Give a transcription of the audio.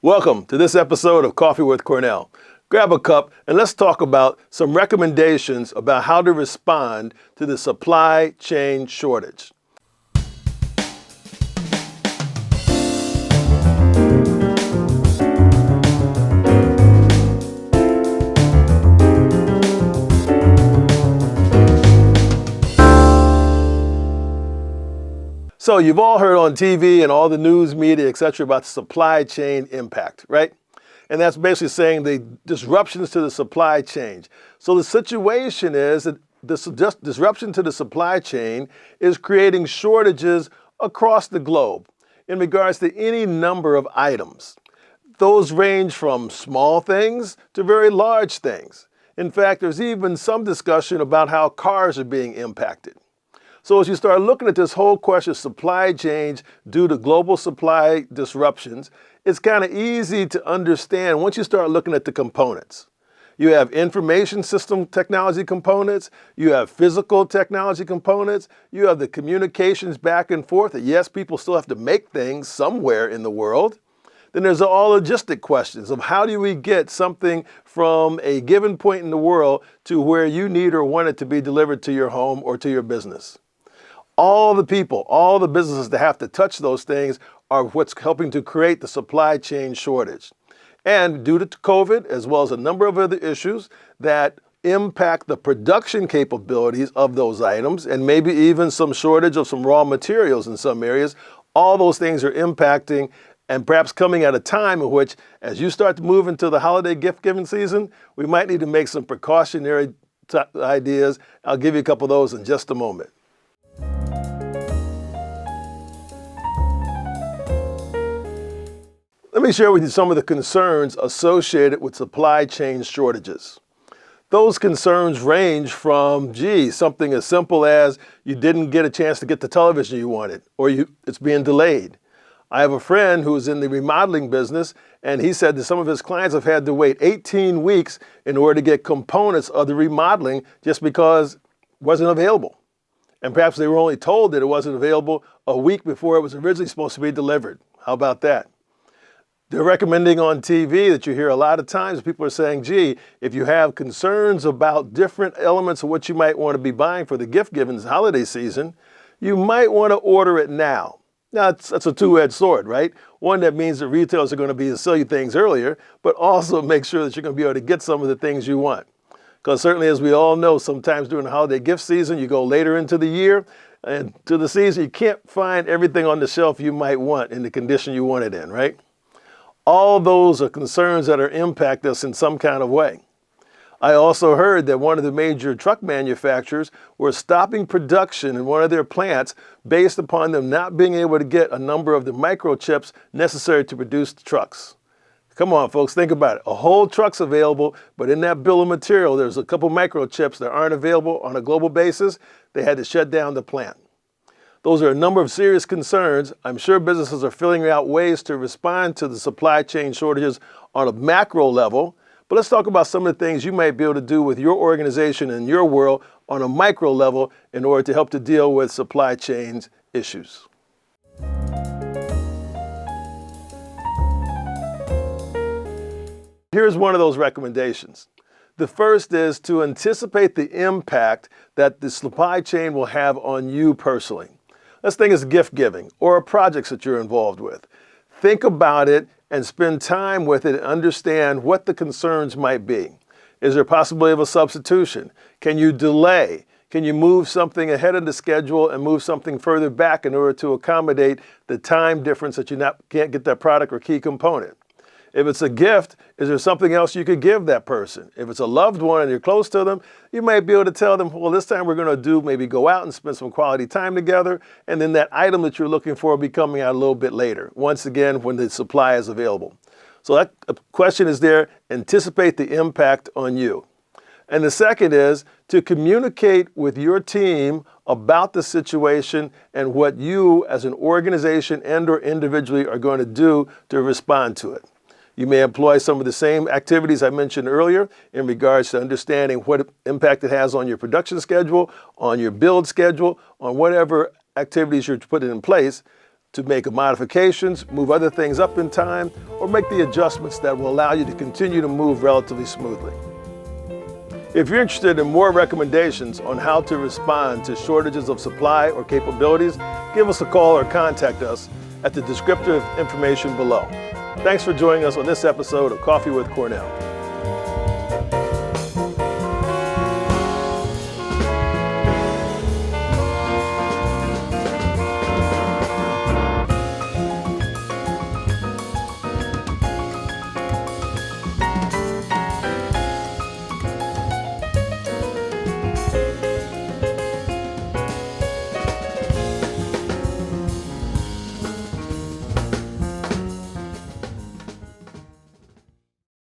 Welcome to this episode of Coffee with Cornell. Grab a cup and let's talk about some recommendations about how to respond to the supply chain shortage. So you've all heard on TV and all the news media, etc., about the supply chain impact, right? And that's basically saying the disruptions to the supply chain. So the situation is that this disruption to the supply chain is creating shortages across the globe in regards to any number of items. Those range from small things to very large things. In fact, there's even some discussion about how cars are being impacted. So as you start looking at this whole question of supply chains due to global supply disruptions, it's kind of easy to understand once you start looking at the components. You have information system technology components, you have physical technology components, you have the communications back and forth that yes, people still have to make things somewhere in the world. Then there's all logistic questions of how do we get something from a given point in the world to where you need or want it to be delivered to your home or to your business. All the people, all the businesses that have to touch those things are what's helping to create the supply chain shortage. And due to COVID, as well as a number of other issues that impact the production capabilities of those items, and maybe even some shortage of some raw materials in some areas, all those things are impacting and perhaps coming at a time in which, as you start to move into the holiday gift-giving season, we might need to make some precautionary ideas. I'll give you a couple of those in just a moment. Let me share with you some of the concerns associated with supply chain shortages. Those concerns range from, something as simple as you didn't get a chance to get the television you wanted, or it's being delayed. I have a friend who's in the remodeling business, and he said that some of his clients have had to wait 18 weeks in order to get components of the remodeling just because it wasn't available. And perhaps they were only told that it wasn't available a week before it was originally supposed to be delivered. How about that? They're recommending on TV that you hear a lot of times, people are saying, if you have concerns about different elements of what you might want to be buying for the gift-giving holiday season, you might want to order it now. Now, that's a two-edged sword, right? One, that means that retailers are going to be able to sell you things earlier, but also make sure that you're going to be able to get some of the things you want. Because certainly, as we all know, sometimes during the holiday gift season, you go later into the year, and to the season, you can't find everything on the shelf you might want in the condition you want it in, right? All those are concerns that are impact us in some kind of way. I also heard that one of the major truck manufacturers were stopping production in one of their plants based upon them not being able to get a number of the microchips necessary to produce the trucks. Come on, folks, think about it. A whole truck's available, but in that bill of material, there's a couple microchips that aren't available on a global basis. They had to shut down the plant. Those are a number of serious concerns. I'm sure businesses are figuring out ways to respond to the supply chain shortages on a macro level. But let's talk about some of the things you might be able to do with your organization and your world on a micro level in order to help to deal with supply chain issues. Here's one of those recommendations. The first is to anticipate the impact that the supply chain will have on you personally. Let's think it's gift giving or projects that you're involved with. Think about it and spend time with it and understand what the concerns might be. Is there a possibility of a substitution? Can you delay? Can you move something ahead of the schedule and move something further back in order to accommodate the time difference that you can't get that product or key component? If it's a gift, is there something else you could give that person? If it's a loved one and you're close to them, you might be able to tell them, well, this time we're going to maybe go out and spend some quality time together, and then that item that you're looking for will be coming out a little bit later, once again, when the supply is available. So that question is there, anticipate the impact on you. And the second is to communicate with your team about the situation and what you as an organization and or individually are going to do to respond to it. You may employ some of the same activities I mentioned earlier in regards to understanding what impact it has on your production schedule, on your build schedule, on whatever activities you're putting in place. to make modifications, move other things up in time, or make the adjustments that will allow you to continue to move relatively smoothly. If you're interested in more recommendations on how to respond to shortages of supply or capabilities, give us a call or contact us at the descriptive information below. Thanks for joining us on this episode of Coffee with Cornell.